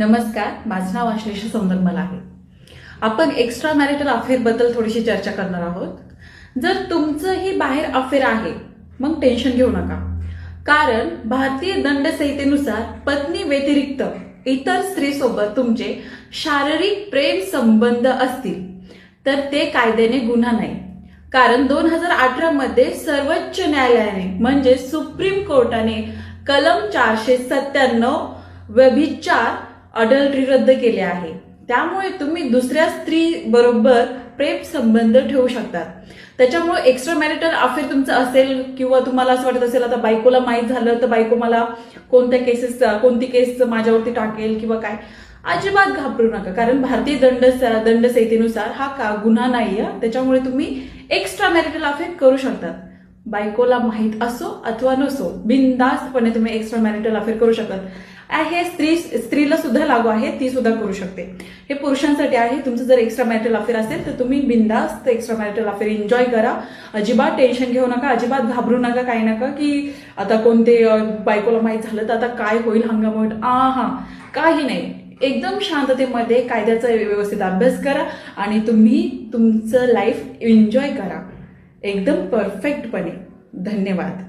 नमस्कार, माझं नाव आश्लेषा सौंदरमल आहे. आपण एक्स्ट्रा मॅरिटल अफेअर बद्दल थोडीशी चर्चा करणार आहोत. जर तुमचं ही बाहेर अफेअर आहे मग टेन्शन घेऊ नका, कारण भारतीय दंड संहितेनुसार पत्नी व्यतिरिक्त इतर स्त्रीसोबत तुमचे शारीरिक प्रेम संबंध असतील तर ते कायद्याने गुन्हा नाही. कारण 2018 मध्ये सर्वोच्च न्यायालयाने म्हणजे सुप्रीम कोर्टाने कलम 497 व्यभिचार अडल्टरी रद्द केले आहे. त्यामुळे तुम्ही दुसऱ्या स्त्री बरोबर प्रेम संबंध ठेवू शकतात. त्याच्यामुळे एक्स्ट्रा मॅरिटल अफेअर तुमचं असेल किंवा तुम्हाला असं वाटत असेल आता बायकोला माहीत झालं तर बायको मला कोणती केस माझ्यावरती टाकेल किंवा काय, अजिबात घाबरू नका. कारण भारतीय दंड संहितेनुसार हा गुन्हा नाहीये. त्याच्यामुळे तुम्ही एक्स्ट्रा मॅरिटल अफेअर करू शकतात. बायकोला माहीत असो अथवा नसो, बिनधास्तपणे तुम्ही एक्स्ट्रा मॅरिटल अफेअर करू शकतात. हे स्त्रीला सुद्धा लागू आहे, ती सुद्धा करू शकते. हे पुरुषांसाठी आहे. तुमचं जर एक्स्ट्रा मॅरिटल अफेअर असेल तर तुम्ही बिनधास्त एक्स्ट्रा मॅरिटल अफेअर एन्जॉय करा. अजिबात टेन्शन घेऊ नका, अजिबात घाबरू नका, काही नका की आता कोणते बायकोला माहीत झालं तर आता काय होईल, हंगाम होईल. काही नाही. एकदम शांततेमध्ये कायद्याचा व्यवस्थित अभ्यास करा आणि तुम्ही तुमचं लाईफ एन्जॉय करा एकदम परफेक्टपणे. धन्यवाद.